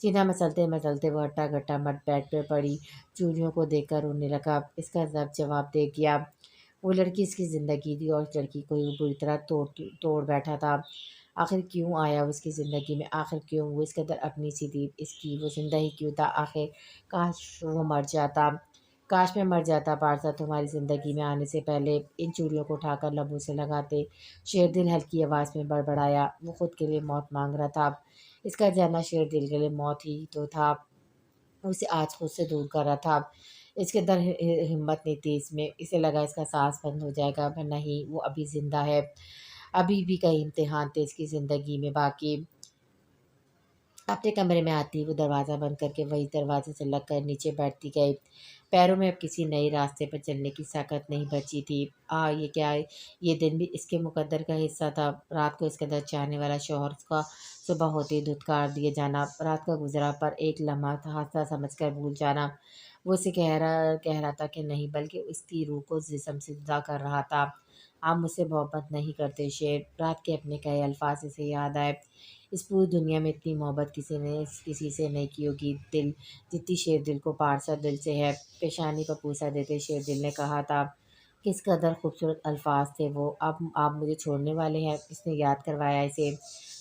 سینہ مچلتے وہ ہٹا گٹا مٹ بیڈ پہ پڑی چوڑیوں کو دیکھ کر رونے لگا۔ اس کا ضبط جواب دے گیا۔ وہ لڑکی اس کی زندگی تھی اور اس لڑکی کو یہ بری طرح توڑ بیٹھا تھا۔ آخر کیوں آیا وہ اس کی زندگی میں؟ آخر کیوں وہ اس قدر اپنی سی تھی؟ اس کی وہ زندہ ہی کیوں تھا آخر؟ کاش وہ مر جاتا، کاش میں مر جاتا پارسا تمہاری زندگی میں آنے سے پہلے۔ ان چوڑیوں کو اٹھا کر لبوں سے لگاتے شیر دل ہلکی آواز میں بڑبڑایا۔ وہ خود کے لیے موت مانگ رہا تھا۔ اس کا جانا شیر دل کے لیے موت ہی تو تھا۔ اسے آج خود سے دور کر رہا تھا۔ اس کے اندر ہمت نہیں تھی اس میں۔ اسے لگا اس کا سانس بند ہو جائے گا، پر نہیں، وہ ابھی زندہ ہے۔ ابھی بھی کئی امتحان تھے اس کی زندگی میں باقی۔ اپنے کمرے میں آتی وہ دروازہ بند کر کے وہی دروازے سے لگ کر نیچے بیٹھتی گئی۔ پیروں میں اب کسی نئے راستے پر چلنے کی طاقت نہیں بچی تھی۔ یہ کیا ہے؟ یہ دن بھی اس کے مقدر کا حصہ تھا۔ رات کو اس قدر چاہنے والا شوہر اس کا صبح ہوتے ہی دھتکار دیے جانا، رات کا گزرا پر ایک لمحہ حادثہ سمجھ کر بھول جانا۔ وہ اسے کہہ رہا تھا کہ نہیں، بلکہ اس کی روح کو جسم سے جدا کر رہا تھا۔ آپ مجھ سے محبت نہیں کرتے شیر؟ رات کے اپنے کہے الفاظ اسے یاد آئے۔ اس پوری دنیا میں اتنی محبت کسی سے نہیں کی ہوگی دل جتنی شیر دل کو پارسا دل سے ہے۔ پیشانی پر پوسا دیتے شیر دل نے کہا تھا۔ کس قدر خوبصورت الفاظ تھے وہ۔ اب آپ مجھے چھوڑنے والے ہیں؟ اس نے یاد کروایا اسے۔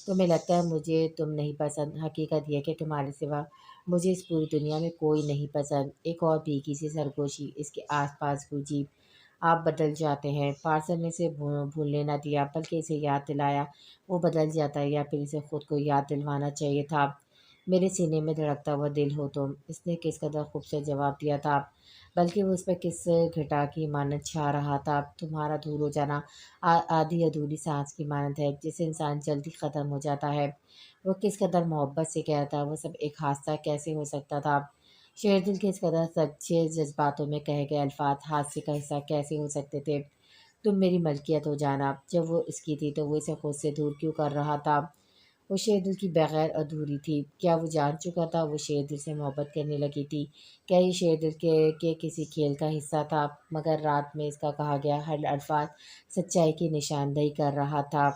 تمہیں لگتا ہے مجھے تم نہیں پسند، حقیقت یہ کہ تمہارے سوا مجھے اس پوری دنیا میں کوئی نہیں پسند۔ ایک اور بھیگی سی سرگوشی اس کے آس پاس گونجی۔ آپ بدل جاتے ہیں۔ پارسل نے اسے بھولنے نہ دیا بلکہ اسے یاد دلایا وہ بدل جاتا ہے، یا پھر اسے خود کو یاد دلوانا چاہیے تھا۔ میرے سینے میں دھڑکتا ہوا دل ہو تم۔ اس نے کس قدر خوبصورت جواب دیا تھا، بلکہ وہ اس پر کس گھٹا کی مانند چھا رہا تھا۔ تمہارا دور ہو جانا آدھی ادھوری سانس کی مانند ہے جسے انسان جلدی ختم ہو جاتا ہے۔ وہ کس قدر محبت سے کہتا تھا، وہ سب ایک حادثہ کیسے ہو سکتا تھا؟ شیر دل کے اس قدر سچے جذباتوں میں کہے گئے الفاظ حادثے کا حصہ کیسے ہو سکتے تھے؟ تم میری ملکیت ہو جانا۔ جب وہ اس کی تھی تو وہ اسے خود سے دور کیوں کر رہا تھا؟ وہ شیر دل کی بغیر ادھوری تھی۔ کیا وہ جان چکا تھا وہ شیر دل سے محبت کرنے لگی تھی؟ کیا یہ شیر دل کے کسی کھیل کا حصہ تھا؟ مگر رات میں اس کا کہا گیا ہر الفاظ سچائی کی نشاندہی کر رہا تھا۔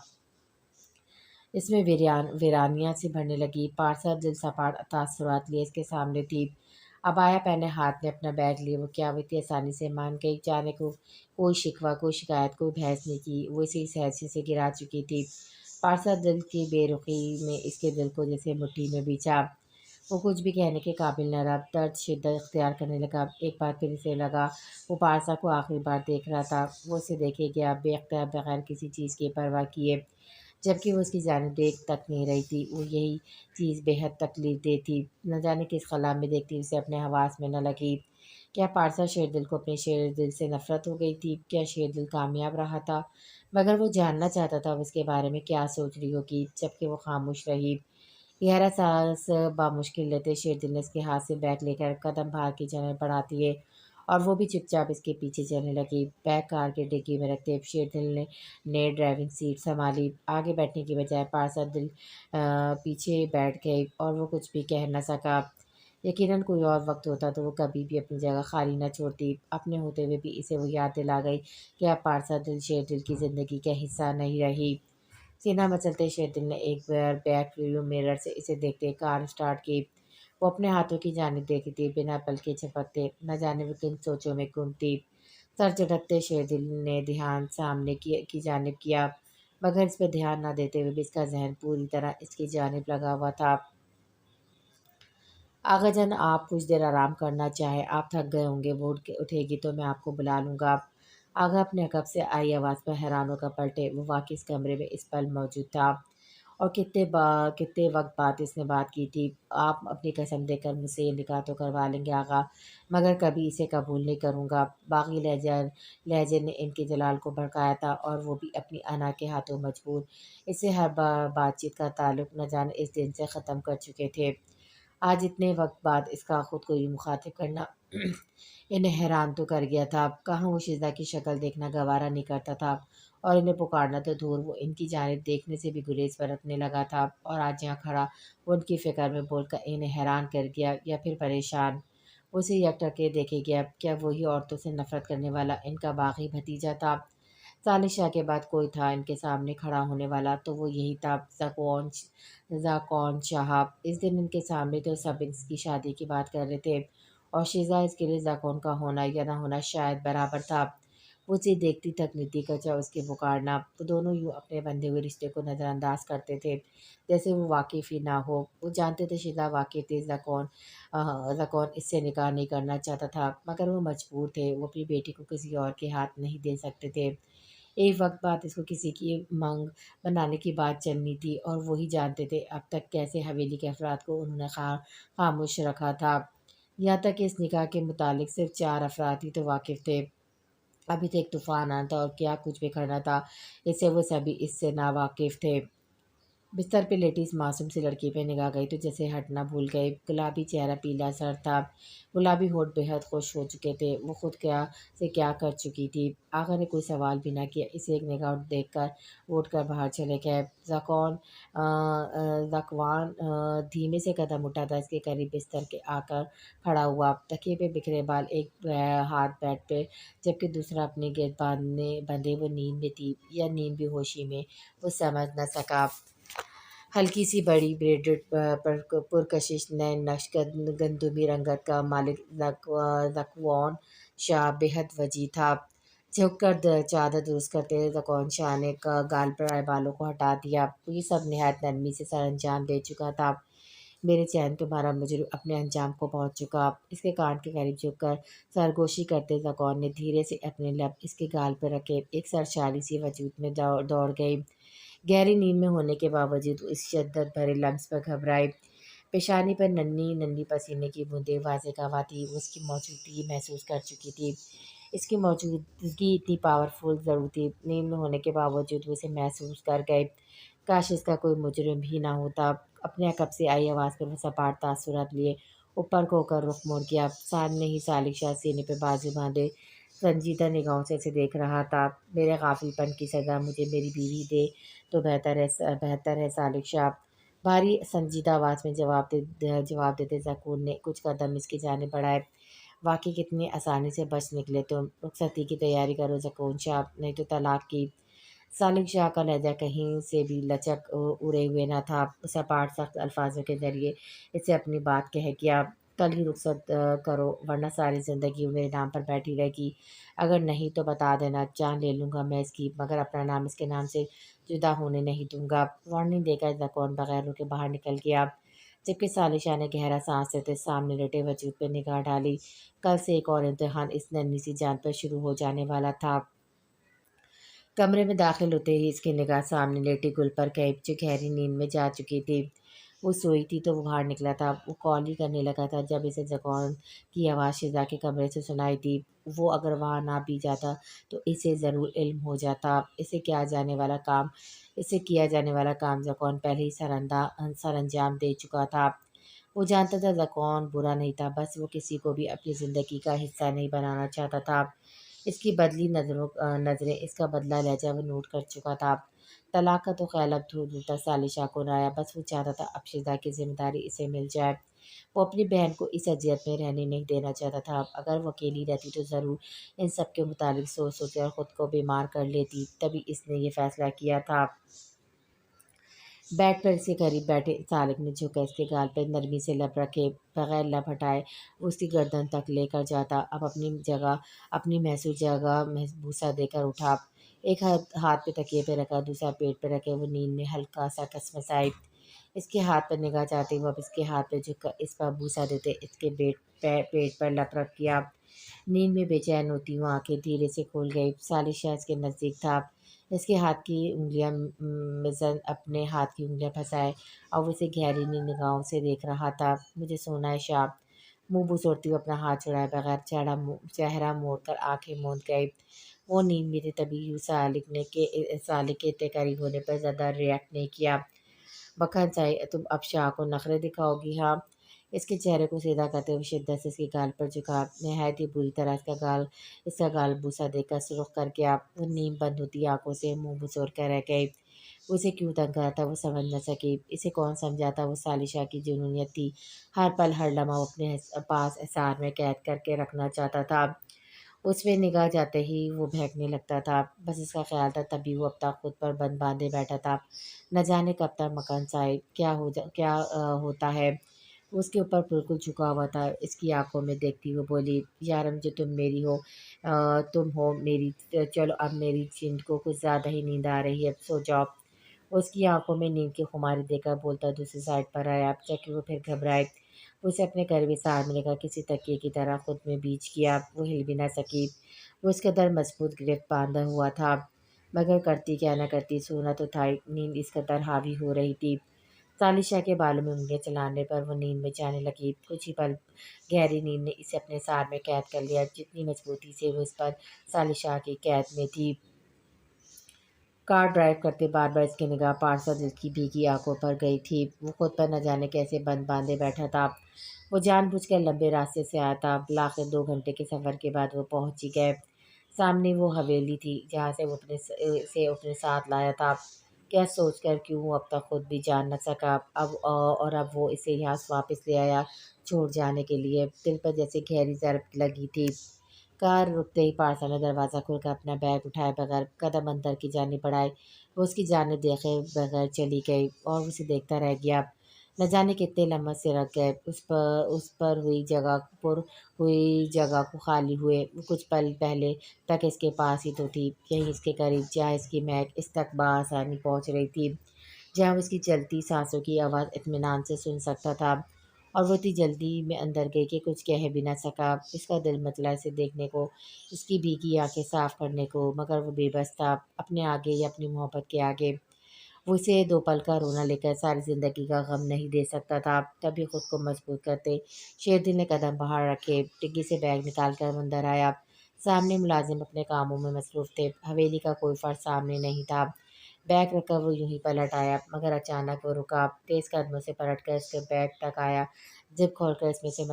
اس میں ویرانیاں سے بھرنے لگی۔ پارسا دل سپاٹ تاثرات لیے اس کے سامنے تھی۔ عبایا پہنے ہاتھ میں اپنا بیگ لیے وہ کیا وہ اتنی آسانی سے مان گئی؟ جانے کو کوئی شکوہ، کوئی شکایت، کوئی بحث نہیں کی۔ وہ اسے اس حیثیت سے گرا چکی تھی۔ پارسا دل کی بے رخی میں اس کے دل کو جیسے مٹھی میں بیچا۔ وہ کچھ بھی کہنے کے قابل نہ رہا۔ درد شدت اختیار کرنے لگا۔ ایک بار پھر اسے لگا وہ پارسا کو آخری بار دیکھ رہا تھا۔ وہ اسے دیکھے گیا بے اختیار، بغیر کسی چیز کی پرواہ کیے، جبکہ وہ اس کی جانب دیکھ تک نہیں رہی تھی۔ وہ یہی چیز بے حد تکلیف دہ تھی۔ نہ جانے کس خلا میں دیکھتی اسے اپنے حواس میں نہ لگی۔ کیا پارسا شیر دل کو اپنے شیر دل سے نفرت ہو گئی تھی؟ کیا شیر دل کامیاب رہا تھا؟ مگر وہ جاننا چاہتا تھا وہ اس کے بارے میں کیا سوچ رہی ہوگی، جبکہ وہ خاموش رہی۔ گہرا سانس بامشکل لیتے شیر دل نے اس کے ہاتھ سے بیگ لے کر قدم باہر کی جانب بڑھاتی ہے اور وہ بھی چپ چاپ اس کے پیچھے چلنے لگی۔ بیگ کار کے ڈگی میں رکھتے شیر دل نے ڈرائیونگ سیٹ سنبھالی۔ آگے بیٹھنے کی بجائے پارسا دل پیچھے بیٹھ گئی اور وہ کچھ بھی کہہ نہ سکا۔ یقیناً کوئی اور وقت ہوتا تو وہ کبھی بھی اپنی جگہ خالی نہ چھوڑتی۔ اپنے ہوتے ہوئے بھی اسے وہ یاد دلا گئی کہ اب پارسا دل شیر دل کی زندگی کا حصہ نہیں رہی۔ سینہ مچلتے شیر دل نے ایک بار بیک ویو مرر سے اسے دیکھتے کار سٹارٹ کی۔ وہ اپنے ہاتھوں کی جانب دیکھی تھی، بنا پلکیں جھپکتے، نہ جانے وہ کن سوچوں میں گم تھی۔ سر جھٹکتے شیر دل نے دھیان سامنے کی جانب کیا، مگر اس پہ دھیان نہ دیتے ہوئے بھی اس کا ذہن پوری طرح اس کی جانب لگا ہوا تھا۔ آغا جان، آپ کچھ دیر آرام کرنا چاہیں؟ آپ تھک گئے ہوں گے۔ وہ اٹھے گی تو میں آپ کو بلا لوں گا۔ آغا اپنے عقب سے آئی آواز پر حیران ہو کر پلٹے۔ وہ واقعی اس کمرے میں اس پل موجود تھا، اور کتنے وقت بعد اس نے بات کی تھی۔ آپ اپنی قسم دے کر مجھ سے یہ نکاح تو کروا لیں گے آغا، مگر کبھی اسے قبول نہیں کروں گا۔ باغی لہجے نے ان کے جلال کو بھڑکایا تھا، اور وہ بھی اپنی انا کے ہاتھوں مجبور۔ اس سے ہر بات چیت کا تعلق نہ جانے اس دن سے ختم کر چکے تھے۔ آج اتنے وقت بعد اس کا خود کو یوں مخاطب کرنا انہیں حیران تو کر گیا تھا۔ کہاں وہ شیزہ کی شکل دیکھنا گوارا نہیں کرتا تھا، اور انہیں پکارنا تو دور، وہ ان کی جانب دیکھنے سے بھی گریز برتنے لگا تھا۔ اور آج یہاں کھڑا وہ ان کی فکر میں بول کر انہیں حیران کر گیا، یا پھر پریشان۔ اسے یک ٹکے دیکھے گیا۔ کیا وہی عورتوں سے نفرت کرنے والا ان کا باغی بھتیجا تھا؟ صالح شاہ کے بعد کوئی تھا ان کے سامنے کھڑا ہونے والا تو وہ یہی تھا، ذاکون شاہ۔ اس دن ان کے سامنے تو سب اس کی شادی کی بات کر رہے تھے، اور شیزا اس کے لیے ذاکون کا ہونا یا نہ ہونا شاید برابر تھا۔ وہ اسے دیکھتی تک نہیں تھی کچا اس کے پکارنا۔ وہ دونوں یوں اپنے بندھے ہوئے رشتے کو نظر انداز کرتے تھے جیسے وہ واقف ہی نہ ہو۔ وہ جانتے تھے شیزا واقف تھی، ذاکون اس سے نکاح نہیں کرنا چاہتا تھا، مگر وہ مجبور تھے، وہ اپنی بیٹی کو کسی اور کے ہاتھ نہیں دے سکتے تھے۔ ایک وقت بعد اس کو کسی کی منگ بنانے کی بات چلنی تھی، اور وہی جانتے تھے اب تک کیسے حویلی کے افراد کو انہوں نے خاموش رکھا تھا۔ یہاں تک کہ اس نکاح کے متعلق صرف 4 افراد ہی تو واقف تھے۔ ابھی تو ایک طوفان آنا تھا اور کیا کچھ بکھرنا تھا، اس سے وہ سبھی اس سے ناواقف تھے۔ بستر پہ لیٹی اس معصوم سی لڑکی پہ نگاہ گئی تو جیسے ہٹنا بھول گئے۔ گلابی چہرہ، پیلا سر تھا، گلابی ہونٹ بے حد خوش ہو چکے تھے۔ وہ خود کیا کر چکی تھی۔ آغا نے کوئی سوال بھی نہ کیا، اسے ایک نگاہ دیکھ کر اٹھ کر باہر چلے گئے۔ ذاکوان دھیمے سے قدم اٹھاتا اس کے قریب بستر کے آ کر کھڑا ہوا، تکیے پہ بکھرے بال، ایک ہاتھ بیڈ پہ جبکہ دوسرا اپنے گرد بندھے۔ وہ نیند میں تھی یا نیند بھی ہوشی میں، وہ سمجھ نہ سکا۔ ہلکی سی بڑی بریڈڈ پرکشش نین نقش گندمی رنگت کا مالک ذاکوان شاہ بے حد وجیح تھا۔ جھک کر چادر درست کرتے ہوئے ذاکوان شاہ نے گال پر آئے بالوں کو ہٹا دیا۔ یہ سب نہایت نرمی سے سر انجام دے چکا تھا۔ میرے چین، تمہارا مجرم اپنے انجام کو پہنچ چکا۔ اس کے کان کے قریب جھک کر سرگوشی کرتے ذاکوان نے دھیرے سے اپنے لب اس کے گال پر رکھے۔ ایک سرشاری سی وجود میں دوڑ گئی۔ گہری نیند میں ہونے کے باوجود وہ اس شدت بھرے لمس پر گھبرائی۔ پیشانی پر ننھی ننھی پسینے کی بوندیں واضح گواہ تھیں، وہ اس کی موجودگی محسوس کر چکی تھی۔ اس کی موجودگی اتنی پاورفل ضرور تھی، نیند میں ہونے کے باوجود وہ اسے محسوس کر گئے۔ کاش اس کا کوئی مجرم ہی نہ ہوتا۔ اپنے عقب سے آئی آواز پر وہ سپاٹ تاثرات لیے اوپر کو کر رخ موڑ گیا۔ سامنے ہی صالح شاہ سینے پہ بازو باندھے سنجیدہ نگاہوں سے اسے دیکھ رہا تھا۔ میرے غافل پن کی سزا مجھے میری بیوی دے تو بہتر ہے صالح شاہ، بھاری سنجیدہ آواز میں جواب دیتے ذاکون نے کچھ قدم اس کی جانب بڑھائے۔ واقعی کتنی آسانی سے بچ نکلے تم۔ رخصتی کی تیاری کرو ذاکون شاہ، نہیں تو طلاق کی۔ صالح شاہ کا لہجہ کہیں سے بھی لچک اڑے ہوئے نہ تھا۔ سپاٹ سخت الفاظوں کے ذریعے اسے اپنی بات کہہ گیا، کل ہی رخصت کرو ورنہ ساری زندگی وہ میرے نام پر بیٹھی رہے گی۔ اگر نہیں تو بتا دینا، جان لے لوں گا میں اس کی، مگر اپنا نام اس کے نام سے جدا ہونے نہیں دوں گا۔ وارننگ دے کر ذاکون بغیر رکے باہر نکل گیا، جبکہ صالح شاہ نے گہرا سانس لیتے سامنے لیٹے وجود پہ نگاہ ڈالی۔ کل سے ایک اور امتحان اس ننھی سی جان پر شروع ہو جانے والا تھا۔ کمرے میں داخل ہوتے ہی اس کی نگاہ سامنے لیٹی گل پر گئی، جو گہری نیند میں جا چکی تھی۔ وہ سوئی تھی تو وہ باہر نکلا تھا۔ وہ کال ہی کرنے لگا تھا جب اسے ذاکون کی آواز شیزا کے کمرے سے سنائی دی۔ وہ اگر وہاں نہ بھی جاتا تو اسے ضرور علم ہو جاتا۔ اسے کیا جانے والا کام ذاکون پہلے ہی سر انجام دے چکا تھا۔ وہ جانتا تھا ذاکون برا نہیں تھا، بس وہ کسی کو بھی اپنی زندگی کا حصہ نہیں بنانا چاہتا تھا۔ اس کی بدلی نظریں، اس کا بدلہ لہجہ وہ نوٹ کر چکا تھا۔ طلاق کا تو خیال اب دور دور تک صالح شاہ کو نہ آیا، بس وہ چاہتا تھا اب شیزا کی ذمہ داری اسے مل جائے۔ وہ اپنی بہن کو اس اذیت میں رہنے نہیں دینا چاہتا تھا۔ اگر وہ اکیلی رہتی تو ضرور ان سب کے متعلق سوچ اور خود کو بیمار کر لیتی، تبھی اس نے یہ فیصلہ کیا تھا۔ بیڈ پر اس کے قریب بیٹھے صالح نے جھک کر اس کے گال پر نرمی سے لب رکھے، بغیر لب ہٹائے وہ اس کی گردن تک لے کر جاتا۔ اب اپنی محسوس جگہ بوسہ دے کر اٹھا، ایک ہاتھ پہ تکیے پہ رکھا، دوسرا پیٹ پہ رکھے وہ نیند میں ہلکا سا کسمسائی۔ اس کے ہاتھ پر نگاہ جاتے وہ اب اس کے ہاتھ پہ جھک کر اس پر بوسہ دیتے اس کے پیٹ پر لب رکھ کیا۔ نیند میں بے چین ہوتی وہ آنکھیں دھیرے سے کھول گئی۔ صالح شاہ اس کے نزدیک تھا، اس کے ہاتھ کی انگلیاں مزن اپنے ہاتھ کی انگلیاں پھنسائے اور وہ اسے گہری نگاہوں سے دیکھ رہا تھا۔ مجھے سونا ہے شاہ، منہ بسوڑتی ہوئے اپنا ہاتھ چھڑائے بغیر چہرہ موڑ کر آنکھیں موند گئی۔ وہ نیند میں تھے تبھی یوں صالح کے اتنے قریب ہونے پر زیادہ ریئیکٹ نہیں کیا۔ بخن صاحب، تم اب شاہ کو نخرے دکھاؤ گی ہاں؟ اس کے چہرے کو سیدھا کرتے ہوئے شدت سے اس کے گال پر جھکا، نہایت ہی بری طرح اس کا گال بوسہ دے کر سرخ کر گیا۔ وہ نیم بند ہوتی آنکھوں سے منہ بسوڑ کر رہ گئی۔ وہ اسے کیوں تنگ کر رہا تھا وہ سمجھ نہ سکی۔ اسے کون سمجھاتا، وہ صالح شاہ کی جنونیت تھی، ہر پل ہر لمحہ وہ اپنے پاس احسار میں قید کر کے رکھنا چاہتا تھا۔ اس پہ نگاہ جاتے ہی وہ بہکنے لگتا تھا۔ بس اس کا خیال تھا تبھی وہ اب تک خود پر بند باندھے بیٹھا تھا۔ نہ جانے کب تک مکان صاحب کیا ہوتا ہے۔ اس کے اوپر بالکل جھکا ہوا تھا۔ اس کی آنکھوں میں دیکھتی وہ بولی، یارم جو تم میری ہو، تم ہو میری، چلو اب میری جند کو کچھ زیادہ ہی نیند آ رہی ہے، اب سو جاؤ۔ اس کی آنکھوں میں نیند کی خماری دیکھ کر بولتا دوسری سائڈ پر آیا، جبکہ وہ پھر گھبرائے۔ اسے اپنے قریبی سامنے کا کسی تکیے کی طرح خود میں بیچ کیا، وہ ہل بھی نہ سکی۔ وہ اس قدر مضبوط گرفت باندھا ہوا تھا، مگر کرتی کیا نہ کرتی، سونا تو تھا ہی، نیند اس قدر حاوی ہو رہی تھی۔ ثالیشہ کے بالوں میں انگلیاں چلانے پر وہ نیند میں جانے لگی۔ کچھ ہی پل گہری نیند نے اسے اپنے سار میں قید کر لیا، جتنی مضبوطی سے وہ اس پر ثالیشہ کی قید میں تھی۔ کار ڈرائیو کرتے بار بار اس کی نگاہ پارسا دل کی بھیگی آنکھوں پر گئی تھی۔ وہ خود پر نہ جانے کیسے بند باندھے بیٹھا تھا۔ وہ جان بوجھ کر لمبے راستے سے آیا تھا۔ بالآخر 2 گھنٹے کے سفر کے بعد وہ پہنچ ہی گئے۔ سامنے وہ حویلی تھی جہاں سے وہ اپنے ساتھ لایا تھا۔ کیا سوچ کر کیوں وہ اب تک خود بھی جان نہ سکا، اب وہ اسے یہاں واپس لے آیا چھوڑ جانے کے لیے۔ دل پر جیسے گہری ضرب لگی تھی۔ کار رکتے ہی پارسا نے دروازہ کھول کر اپنا بیگ اٹھائے بغیر قدم اندر کی جانب بڑھائے۔ وہ اس کی جانب دیکھے بغیر چلی گئی اور اسے دیکھتا رہ گیا۔ نہ جانے کتنے لمحے سے رکھ گئے اس پر ہوئی جگہ کو خالی ہوئے۔ وہ کچھ پل پہلے تک اس کے پاس ہی تو تھی، یہیں اس کے قریب، جہاں اس کی مہک اس تک بآسانی پہنچ رہی تھی، جہاں وہ اس کی چلتی سانسوں کی آواز اطمینان سے سن سکتا تھا۔ اور وہ اتنی جلدی میں اندر گئی کہ کچھ کہہ بھی نہ سکا۔ اس کا دل متلا اسے دیکھنے کو، اس کی بھیگی آنکھیں صاف کرنے کو، مگر وہ بے بس تھا اپنے آگے یا اپنی محبت کے آگے۔ وہ اسے 2 پل کا رونا لے کر ساری زندگی کا غم نہیں دے سکتا تھا۔ تبھی خود کو مضبوط کرتے شیردل نے قدم باہر رکھے، ڈگی سے بیگ نکال کر وہ اندر آیا۔ سامنے ملازم اپنے کاموں میں مصروف تھے، حویلی کا کوئی فرد سامنے نہیں تھا۔ بیگ رکھ کر وہ یوں ہی پلٹ آیا، مگر اچانک وہ رکا، تیز قدموں سے پلٹ کر اس کے بیگ تک آیا، زپ کھول کر اس میں سے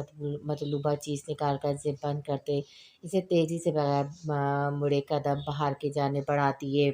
مطلوبہ چیز نکال کر زپ بند کرتے اسے تیزی سے بغیر مڑے قدم باہر کی جانب بڑھا دیے۔